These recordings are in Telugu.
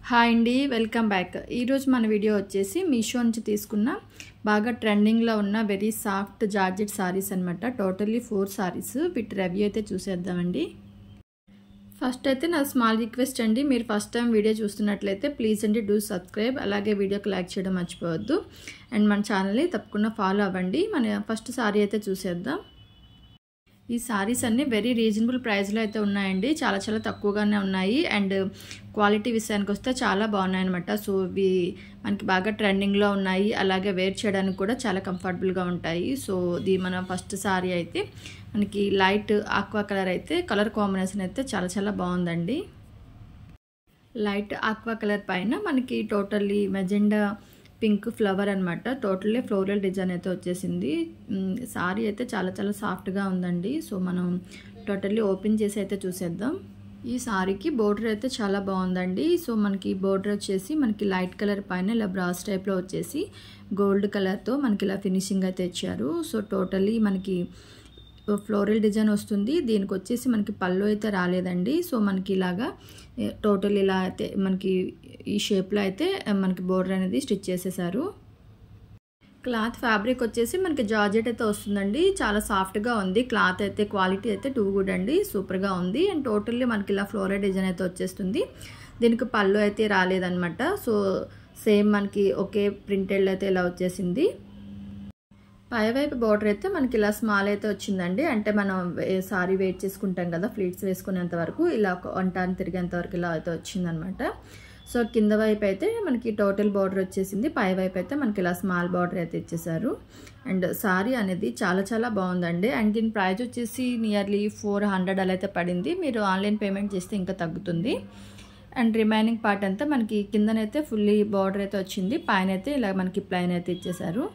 హాయ్ అండి, వెల్కమ్ బ్యాక్. ఈరోజు మన వీడియో వచ్చేసి మీషో నుంచి తీసుకున్న బాగా ట్రెండింగ్లో ఉన్న వెరీ సాఫ్ట్ జార్జెట్ సారీస్ అనమాట. టోటల్లీ 4 సారీస్. వీటి రివ్యూ అయితే చూసేద్దామండి. ఫస్ట్ అయితే నా స్మాల్ రిక్వెస్ట్ అండి, మీరు ఫస్ట్ టైం వీడియో చూస్తున్నట్లయితే ప్లీజ్ అండి డూ సబ్స్క్రైబ్, అలాగే వీడియోకి లైక్ చేయడం మర్చిపోవద్దు. అండ్ మన ఛానల్ని తప్పకుండా ఫాలో అవ్వండి. మన ఫస్ట్ సారీ అయితే చూసేద్దాం. ఈ సారీస్ అన్నీ వెరీ రీజనబుల్ ప్రైస్లో అయితే ఉన్నాయండి. చాలా తక్కువగానే ఉన్నాయి. అండ్ క్వాలిటీ విషయానికి వస్తే చాలా బాగున్నాయి అనమాట. సో ఇవి మనకి బాగా ట్రెండింగ్లో ఉన్నాయి, అలాగే వేర్ చేయడానికి కూడా చాలా కంఫర్టబుల్గా ఉంటాయి. సో ఇది మన ఫస్ట్ సారీ అయితే మనకి లైట్ ఆక్వా కలర్ అయితే కలర్ కాంబినేషన్ అయితే చాలా బాగుందండి. లైట్ ఆక్వా కలర్ పైన మనకి టోటల్లీ మెజెండా పింక్ ఫ్లవర్ అనమాట. టోటల్లీ ఫ్లోరల్ డిజైన్ అయితే వచ్చేసింది. సారీ అయితే చాలా సాఫ్ట్గా ఉందండి. సో మనం టోటల్లీ ఓపెన్ చేసి అయితే చూసేద్దాం. ఈ సారీకి బోర్డర్ అయితే చాలా బాగుందండి. సో మనకి బోర్డర్ వచ్చేసి మనకి లైట్ కలర్ పైన ఇలా బ్రాస్ టైప్లో వచ్చేసి గోల్డ్ కలర్తో మనకి ఇలా ఫినిషింగ్ అయితే ఇచ్చారు. సో టోటల్లీ మనకి ఫ్లోరల్ డిజైన్ వస్తుంది. దీనికి వచ్చేసి మనకి పళ్ళు అయితే రాలేదండి. సో మనకి ఇలాగా టోటల్ ఇలా అయితే మనకి ఈ షేప్లో అయితే మనకి బోర్డర్ అనేది స్టిచ్ చేసేసారు. క్లాత్ ఫ్యాబ్రిక్ వచ్చేసి మనకి జార్జెట్ అయితే వస్తుందండి. చాలా సాఫ్ట్గా ఉంది. క్లాత్ అయితే క్వాలిటీ అయితే టూ గుడ్ అండి, సూపర్గా ఉంది. అండ్ టోటల్లీ మనకి ఇలా ఫ్లోరల్ డిజైన్ అయితే వచ్చేస్తుంది. దీనికి పళ్ళు అయితే రాలేదన్నమాట. సో సేమ్ మనకి ఒకే ప్రింటెడ్ అయితే ఇలా వచ్చేసింది. పైవైపు బార్డర్ అయితే మనకి ఇలా స్మాల్ అయితే వచ్చిందండి. అంటే మనం సారీ వెయిట్ చేసుకుంటాం కదా, ఫ్లీట్స్ వేసుకునేంత వరకు ఇలా వంటాన్ని తిరిగేంత వరకు ఇలా అయితే వచ్చిందనమాట. సో కింద వైపు అయితే మనకి టోటల్ బార్డర్ వచ్చేసింది. పై వైపు అయితే మనకి ఇలా స్మాల్ బార్డర్ అయితే ఇచ్చేసారు. అండ్ సారీ అనేది చాలా బాగుందండి. అండ్ దీని ప్రైస్ వచ్చేసి నియర్లీ 400 అలా అయితే పడింది. మీరు ఆన్లైన్ పేమెంట్ చేస్తే ఇంకా తగ్గుతుంది. అండ్ రిమైనింగ్ పార్ట్ అంతా మనకి కిందనైతే ఫుల్లీ బార్డర్ అయితే వచ్చింది. పైన అయితే ఇలా మనకి ప్లైన్ అయితే ఇచ్చేసారు.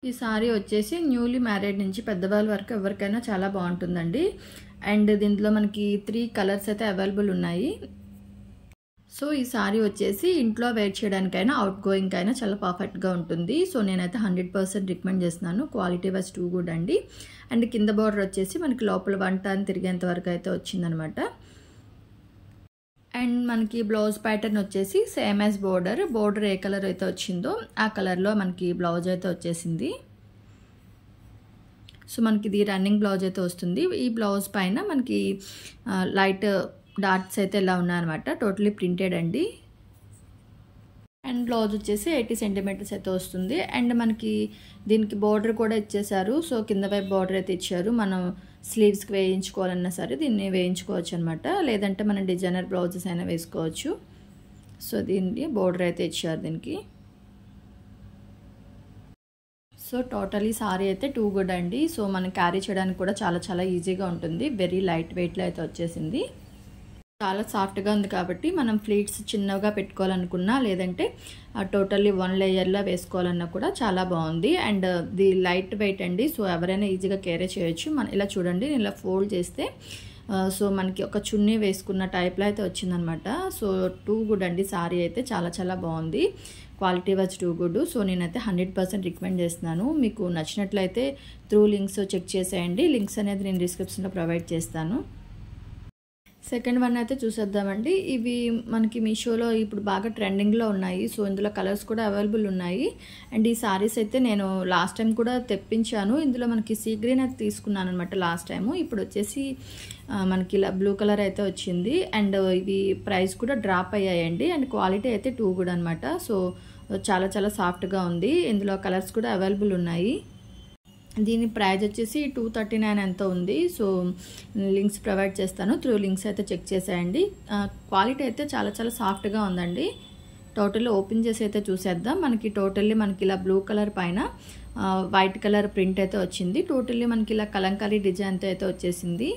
ఈ సారీ వచ్చేసి న్యూలీ మ్యారీడ్ నుంచి పెద్దవాళ్ళ వరకు ఎవరికైనా చాలా బాగుంటుందండి. అండ్ దీంట్లో మనకి 3 కలర్స్ అయితే అవైలబుల్ ఉన్నాయి. సో ఈ సారీ వచ్చేసి ఇంట్లో వేర్ చేయడానికైనా అవుట్ గోయింగ్ అయినా చాలా పర్ఫెక్ట్గా ఉంటుంది. సో నేనైతే 100% రికమెండ్ చేస్తున్నాను. క్వాలిటీ వైజ్ టూ గుడ్ అండి. అండ్ కింద బార్డర్ వచ్చేసి మనకి లోపల వంటాన్ని తిరిగేంత వరకు అయితే వచ్చిందనమాట. అండ్ మనకి బ్లౌజ్ ప్యాటర్న్ వచ్చేసి సేమ్ యాజ్ బోర్డర్ ఏ కలర్ అయితే వచ్చిందో ఆ కలర్లో మనకి బ్లౌజ్ అయితే వచ్చేసింది. సో మనకి ఇది రన్నింగ్ బ్లౌజ్ అయితే వస్తుంది. ఈ బ్లౌజ్ పైన మనకి లైట్ డాట్స్ అయితే ఇలా ఉన్నాయన్నమాట. టోటలీ ప్రింటెడ్ అండి. అండ్ బ్లౌజ్ వచ్చేసి 80 సెంటీమీటర్స్ అయితే వస్తుంది. అండ్ మనకి దీనికి బోర్డర్ కూడా ఇచ్చేసారు. సో కింద వైపు బోర్డర్ అయితే ఇచ్చారు. మనం స్లీవ్స్కి వేయించుకోవాలన్నా సరే దీన్ని వేయించుకోవచ్చు అనమాట. లేదంటే మనం డిజైనర్ బ్లౌజెస్ అయినా వేసుకోవచ్చు. సో దీనికి బోర్డర్ అయితే ఇచ్చారు దీనికి. సో టోటలీ సారీ అయితే టూ గుడ్ అండి. సో మనం క్యారీ చేయడానికి కూడా చాలా ఈజీగా ఉంటుంది. వెరీ లైట్ వెయిట్లో అయితే వచ్చేసింది. చాలా సాఫ్ట్గా ఉంది కాబట్టి మనం ఫ్లీట్స్ చిన్నగా పెట్టుకోవాలనుకున్నా, లేదంటే టోటల్లీ 1 లేయర్లో వేసుకోవాలన్నా కూడా చాలా బాగుంది. అండ్ ది లైట్ వెయిట్ అండి. సో ఎవరైనా ఈజీగా క్యారీ చేయొచ్చు. మనం ఇలా చూడండి, నేను ఇలా ఫోల్డ్ చేస్తే సో మనకి ఒక చున్నీ వేసుకున్న టైప్లో అయితే వచ్చిందనమాట. సో టూ గుడ్ అండి. సారీ అయితే చాలా బాగుంది. Quality wise too good. So నేనైతే 100% రికమెండ్ చేస్తున్నాను. మీకు నచ్చినట్లయితే త్రూ లింక్స్ చెక్ చేసేయండి. లింక్స్ అనేది నేను డిస్క్రిప్షన్లో ప్రొవైడ్ చేస్తాను. సెకండ్ వన్ అయితే చూసేద్దామండి. ఇవి మనకి మీషోలో ఇప్పుడు బాగా ట్రెండింగ్లో ఉన్నాయి. సో ఇందులో కలర్స్ కూడా అవైలబుల్ ఉన్నాయి. అండ్ ఈ సారీస్ అయితే నేను లాస్ట్ టైం కూడా తెప్పించాను. ఇందులో మనకి సీ గ్రీన్ అయితే తీసుకున్నాను అనమాట లాస్ట్ టైము. ఇప్పుడు వచ్చేసి మనకి ఇలా బ్లూ కలర్ అయితే వచ్చింది. అండ్ ఇవి ప్రైస్ కూడా డ్రాప్ అయ్యాయండి. అండ్ క్వాలిటీ అయితే టూ గుడ్ అనమాట. సో చాలా సాఫ్ట్గా ఉంది. ఇందులో కలర్స్ కూడా అవైలబుల్ ఉన్నాయి. దీని ప్రైస్ వచ్చేసి 239 ఎంతో ఉంది. సో లింక్స్ ప్రొవైడ్ చేస్తాను. త్రూ లింక్స్ అయితే చెక్ చేసేయండి. క్వాలిటీ అయితే చాలా సాఫ్ట్గా ఉందండి. టోటల్లీ ఓపెన్ చేసి అయితే చూసేద్దాం. మనకి టోటల్లీ మనకి ఇలా బ్లూ కలర్ పైన వైట్ కలర్ ప్రింట్ అయితే వచ్చింది. టోటల్లీ మనకి ఇలా కలంకారీ డిజైన్తో అయితే వచ్చేసింది.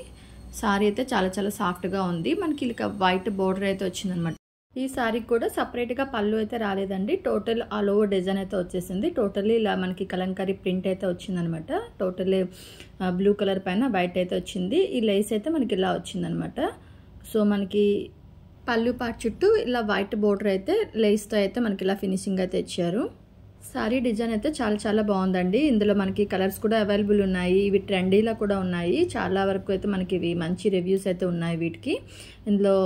సారీ అయితే చాలా సాఫ్ట్గా ఉంది. మనకి ఇలా వైట్ బోర్డర్ అయితే వచ్చిందనమాట. ఈ సారీకి కూడా సపరేట్గా పళ్ళు అయితే రాలేదండి. టోటల్ ఆల్ ఓవర్ డిజైన్ అయితే వచ్చేసింది. టోటల్లీ ఇలా మనకి కలంకారీ ప్రింట్ అయితే వచ్చిందనమాట. టోటల్లీ బ్లూ కలర్ పైన వైట్ అయితే వచ్చింది. ఈ లేస్ అయితే మనకి ఇలా వచ్చిందనమాట. సో మనకి పళ్ళు పార్ట్ చుట్టూ ఇలా వైట్ బోర్డర్ అయితే లేస్తో అయితే మనకి ఇలా ఫినిషింగ్ అయితే ఇచ్చారు. సారీ డిజైన్ అయితే చాలా బాగుందండి. ఇందులో మనకి కలర్స్ కూడా అవైలబుల్ ఉన్నాయి. ఇవి ట్రెండీలో కూడా ఉన్నాయి. చాలా వరకు అయితే మనకి ఇవి మంచి రివ్యూస్ అయితే ఉన్నాయి వీటికి. ఇందులో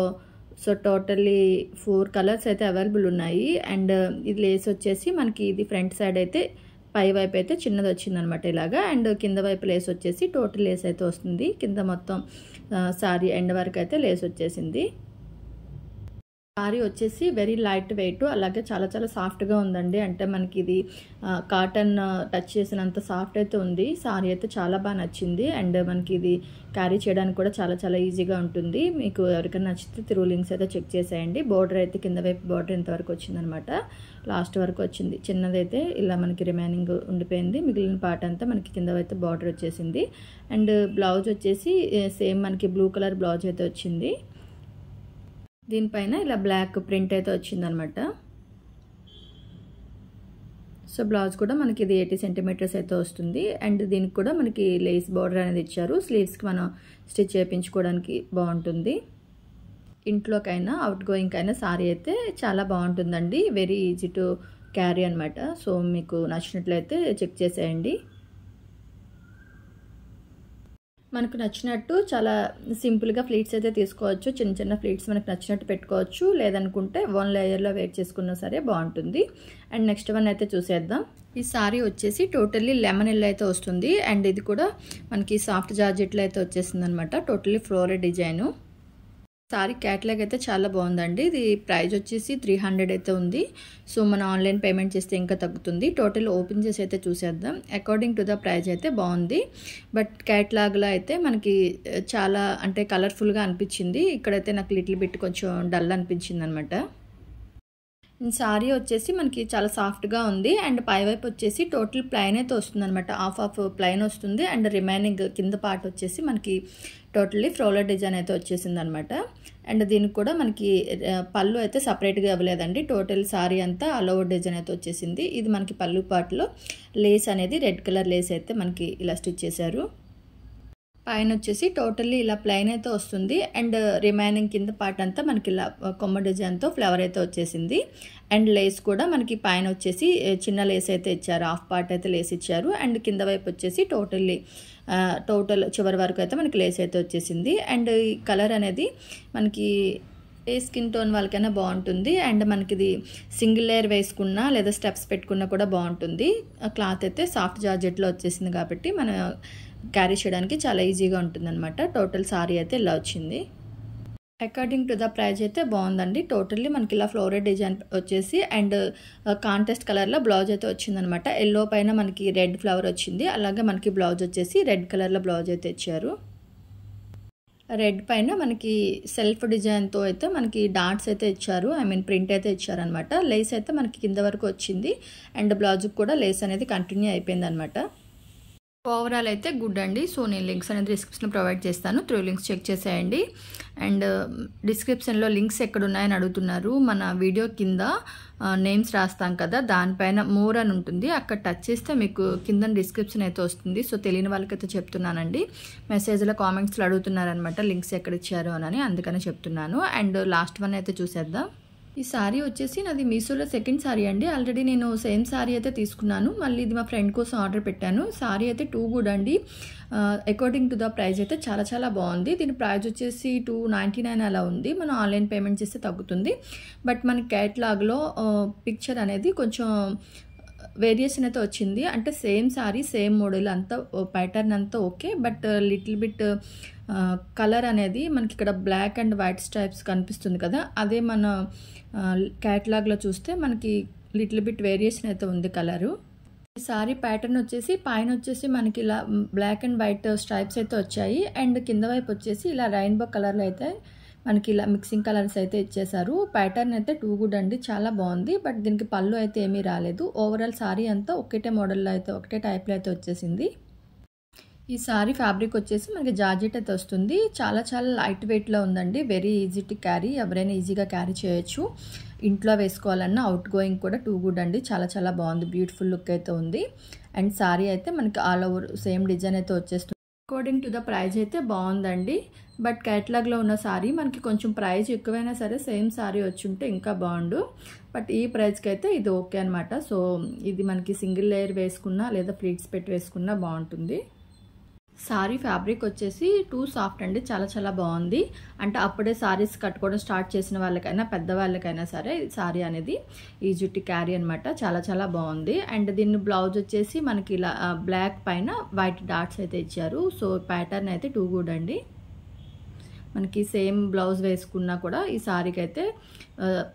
సో టోటల్లీ 4 కలర్స్ అయితే అవైలబుల్ ఉన్నాయి. అండ్ ఇది లేస్ వచ్చేసి మనకి ఇది ఫ్రంట్ సైడ్ అయితే పై వైపు అయితే చిన్నది వచ్చిందనమాట ఇలాగా. అండ్ కింద వైపు లేస్ వచ్చేసి టోటల్ లేస్ అయితే వస్తుంది. కింద మొత్తం సారీ ఎండ్ వరకు అయితే లేస్ వచ్చేసింది. సారీ వచ్చేసి వెరీ లైట్ వెయిట్, అలాగే చాలా చాలా సాఫ్ట్గా ఉందండి. అంటే మనకి ఇది కాటన్ టచ్ చేసినంత సాఫ్ట్ అయితే ఉంది. సారీ అయితే చాలా బాగా నచ్చింది. అండ్ మనకి ఇది క్యారీ చేయడానికి కూడా చాలా చాలా ఈజీగా ఉంటుంది. మీకు ఎవరికైనా నచ్చితే త్రూ లింక్స్ అయితే చెక్ చేసేయండి. బోర్డర్ అయితే కింద వైపు బోర్డర్ ఇంతవరకు వచ్చిందనమాట, లాస్ట్ వరకు వచ్చింది. చిన్నదైతే ఇలా మనకి రిమైనింగ్ ఉండిపోయింది. మిగిలిన పార్ట్ అంతా మనకి కింద అయితే బార్డర్ వచ్చేసింది. అండ్ బ్లౌజ్ వచ్చేసి సేమ్ మనకి బ్లూ కలర్ బ్లౌజ్ అయితే వచ్చింది. దీనిపైన ఇలా బ్లాక్ ప్రింట్ అయితే వచ్చిందనమాట. సో బ్లౌజ్ కూడా మనకి ఇది 80 సెంటీమీటర్స్ అయితే వస్తుంది. అండ్ దీనికి కూడా మనకి లేస్ బార్డర్ అనేది ఇచ్చారు. స్లీవ్స్కి మనం స్టిచ్ చేయించుకోవడానికి బాగుంటుంది. ఇంట్లోకైనా అవుట్ గోయింగ్ అయినా సారీ అయితే చాలా బాగుంటుందండి. వెరీ ఈజీ టు క్యారీ అనమాట. సో మీకు నచ్చినట్లయితే చెక్ చేసేయండి. మనకు నచ్చినట్టు చాలా సింపుల్గా ఫ్లీట్స్ అయితే తీసుకోవచ్చు. చిన్న చిన్న ఫ్లీట్స్ మనకు నచ్చినట్టు పెట్టుకోవచ్చు. లేదనుకుంటే 1 లేయర్లో వేర్ చేసుకున్నా సరే బాగుంటుంది. అండ్ నెక్స్ట్ వన్ అయితే చూసేద్దాం. ఈ సారీ వచ్చేసి టోటల్లీ లెమన్ ఎల్లో అయితే వస్తుంది. అండ్ ఇది కూడా మనకి సాఫ్ట్ జార్జెట్లో అయితే వచ్చేసింది అనమాట. Totally floral design. Sorry catalogue అయితే చాలా బాగుందండి. ఇది ప్రైస్ వచ్చేసి 300 అయితే ఉంది. సో మనం ఆన్లైన్ పేమెంట్ చేస్తే ఇంకా తగ్గుతుంది. టోటల్ ఓపెన్ చేసి అయితే చూసేద్దాం. అకార్డింగ్ టు ద ప్రైస్ అయితే బాగుంది. బట్ క్యాటలాగ్లో అయితే మనకి చాలా అంటే కలర్ఫుల్గా అనిపించింది. ఇక్కడైతే నాకు లిటిల్ బిట్ కొంచెం డల్ అనిపించింది అనమాట. సారీ వచ్చేసి మనకి చాలా సాఫ్ట్గా ఉంది. అండ్ పైవైపు వచ్చేసి టోటల్ ప్లైన్ అయితే వస్తుంది అనమాట. హాఫ్ ప్లైన్ వస్తుంది. అండ్ రిమైనింగ్ కింద పార్ట్ వచ్చేసి మనకి టోటల్లీ ఫ్లోరల్ డిజైన్ అయితే వచ్చేసింది అనమాట. అండ్ దీనికి కూడా మనకి పళ్ళు అయితే సపరేట్గా ఇవ్వలేదండి. టోటల్ సారీ అంతా ఆల్ ఓవర్ డిజైన్ అయితే వచ్చేసింది. ఇది మనకి పళ్ళు పార్ట్లో లేస్ అనేది రెడ్ కలర్ లేస్ అయితే మనకి ఇలా స్టిచ్ చేశారు. పైన వచ్చేసి టోటల్లీ ఇలా ప్లైన్ అయితే వస్తుంది. అండ్ రిమైనింగ్ కింద పార్ట్ అంతా మనకి ఇలా కొమ్మ డిజైన్తో ఫ్లవర్ అయితే వచ్చేసింది. అండ్ లేస్ కూడా మనకి పైన వచ్చేసి చిన్న లేస్ అయితే ఇచ్చారు. హాఫ్ పార్ట్ అయితే లేస్ ఇచ్చారు. అండ్ కింద వైపు వచ్చేసి టోటల్ చివరి వరకు అయితే మనకి లేస్ అయితే వచ్చేసింది. అండ్ ఈ కలర్ అనేది మనకి ఏ స్కిన్ టోన్ వాళ్ళకైనా బాగుంటుంది. అండ్ మనకి ఇది సింగిల్ లేయర్ వేసుకున్నా లేదా స్టెప్స్ పెట్టుకున్నా కూడా బాగుంటుంది. క్లాత్ అయితే సాఫ్ట్ జార్జెట్లో వచ్చేసింది కాబట్టి మనం క్యారీ చేయడానికి చాలా ఈజీగా ఉంటుందన్నమాట. టోటల్ సారీ అయితే ఇలా వచ్చింది. అకార్డింగ్ టు ద ప్రైస్ అయితే బాగుందండి. టోటల్లీ మనకి ఇలా ఫ్లోరల్ డిజైన్ వచ్చేసి అండ్ కాంట్రాస్ట్ కలర్లో బ్లౌజ్ అయితే వచ్చిందనమాట. ఎల్లో పైన మనకి రెడ్ ఫ్లవర్ వచ్చింది. అలాగే మనకి బ్లౌజ్ వచ్చేసి రెడ్ కలర్లో బ్లౌజ్ అయితే ఇచ్చారు. రెడ్ పైన మనకి సెల్ఫ్ డిజైన్తో అయితే మనకి డాట్స్ అయితే ఇచ్చారు. ప్రింట్ అయితే ఇచ్చారనమాట. లేస్ అయితే మనకి కింద వరకు వచ్చింది. అండ్ బ్లౌజ్కి కూడా లేస్ అనేది కంటిన్యూ అయిపోయింది అనమాట. ఓవరాల్ అయితే గుడ్ అండి. సో నేను లింక్స్ అనేది డిస్క్రిప్షన్లో ప్రొవైడ్ చేస్తాను. త్రూ లింక్స్ చెక్ చేసేయండి. అండ్ డిస్క్రిప్షన్లో లింక్స్ ఎక్కడ ఉన్నాయని అడుగుతున్నారు. మన వీడియో కింద నేమ్స్ రాస్తాం కదా, దానిపైన మోర్ అని ఉంటుంది. అక్కడ టచ్ చేస్తే మీకు కింద డిస్క్రిప్షన్ అయితే వస్తుంది. సో తెలియని వాళ్ళకైతే చెప్తున్నానండి. మెసేజ్లో కామెంట్స్లో అడుగుతున్నారనమాట లింక్స్ ఎక్కడ ఇచ్చారు అని, అందుకనే చెప్తున్నాను. అండ్ లాస్ట్ వన్ అయితే చూసేద్దాం. ఈ సారీ వచ్చేసి నాది మీషోలో సెకండ్ సారీ అండి. ఆల్రెడీ నేను సేమ్ సారీ అయితే తీసుకున్నాను. మళ్ళీ ఇది మా ఫ్రెండ్ కోసం ఆర్డర్ పెట్టాను. సారీ అయితే టూ గుడ్ అండి. అకార్డింగ్ టు ద ప్రైస్ అయితే చాలా చాలా బాగుంది. దీని ప్రైస్ వచ్చేసి 299 అలా ఉంది. మనం ఆన్లైన్ పేమెంట్ చేస్తే తగ్గుతుంది. బట్ మన క్యాటలాగ్లో పిక్చర్ అనేది కొంచెం వేరియేషన్ అయితే వచ్చింది. అంటే సేమ్ సారీ సేమ్ మోడల్ అంతా ప్యాటర్న్ అంతా okay. But little bit colour అనేది మనకి ఇక్కడ బ్లాక్ అండ్ వైట్ స్ట్రైప్స్ కనిపిస్తుంది కదా, అదే మన క్యాటలాగ్లో చూస్తే మనకి లిటిల్ బిట్ వేరియేషన్ అయితే ఉంది కలరు. ఈ సారీ ప్యాటర్న్ వచ్చేసి పైన వచ్చేసి మనకి ఇలా బ్లాక్ అండ్ వైట్ స్ట్రైప్స్ అయితే వచ్చాయి. అండ్ కింద వైపు వచ్చేసి ఇలా రెయిన్బో కలర్లో అయితే మనకి ఇలా మిక్సింగ్ కలర్స్ అయితే ఇచ్చేసారు. ప్యాటర్న్ అయితే టూ గుడ్ అండి, చాలా బాగుంది. బట్ దీనికి పళ్ళు అయితే ఏమీ రాలేదు. ఓవరాల్ సారీ అంతా ఒకటే మోడల్లో అయితే ఒకటే టైప్లో అయితే వచ్చేసింది. ఈ సారీ ఫ్యాబ్రిక్ వచ్చేసి మనకి జార్జెట్ అయితే వస్తుంది. చాలా చాలా లైట్ వెయిట్లో ఉందండి. వెరీ ఈజీ టు క్యారీ, ఎవరైనా ఈజీగా క్యారీ చేయొచ్చు. ఇంట్లో వేసుకోవాలన్నా అవుట్ గోయింగ్ కూడా టూ గుడ్ అండి. చాలా చాలా బాగుంది, బ్యూటిఫుల్ లుక్ అయితే ఉంది. అండ్ సారీ అయితే మనకి ఆల్ ఓవర్ సేమ్ డిజైన్ అయితే వచ్చేస్తుంది. అకార్డింగ్ టు ద ప్రైస్ అయితే బాగుందండి. బట్ క్యాటలాగ్లో ఉన్న సారీ మనకి కొంచెం ప్రైస్ ఎక్కువైనా సరే సేమ్ సారీ వచ్చి ఉంటే ఇంకా బాగుండు. బట్ ఈ ప్రైస్కి అయితే ఇది ఓకే అనమాట. సో ఇది మనకి సింగిల్ లేయర్ వేసుకున్నా లేదా ప్లీట్స్ పెట్టి వేసుకున్నా బాగుంటుంది. సారీ ఫ్యాబ్రిక్ వచ్చేసి టూ సాఫ్ట్ అండి, చాలా చాలా బాగుంది. అంటే అప్పుడే సారీస్ కట్టుకోవడం స్టార్ట్ చేసిన వాళ్ళకైనా పెద్దవాళ్ళకైనా సరే సారీ అనేది ఈజీ టు క్యారీ అనమాట. చాలా చాలా బాగుంది. అండ్ దీన్ని బ్లౌజ్ వచ్చేసి మనకి ఇలా బ్లాక్ పైన వైట్ డాట్స్ అయితే ఇచ్చారు. సో ప్యాటర్న్ అయితే టూ గుడ్ అండి. మనకి సేమ్ బ్లౌజ్ వేసుకున్నా కూడా ఈ సారీకి అయితే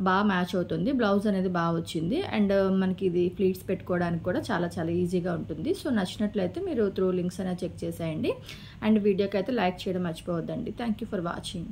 బాగా మ్యాచ్ అవుతుంది. బ్లౌజ్ అనేది బాగా వచ్చింది. అండ్ మనకి ఇది ఫ్లీట్స్ పెట్టుకోవడానికి కూడా చాలా చాలా ఈజీగా ఉంటుంది. సో నచ్చినట్లయితే మీరు త్రూ లింక్స్ అనేది చెక్ చేసేయండి. అండ్ వీడియోకి అయితే లైక్ చేయడం మర్చిపోవద్దండి. Thank you for watching.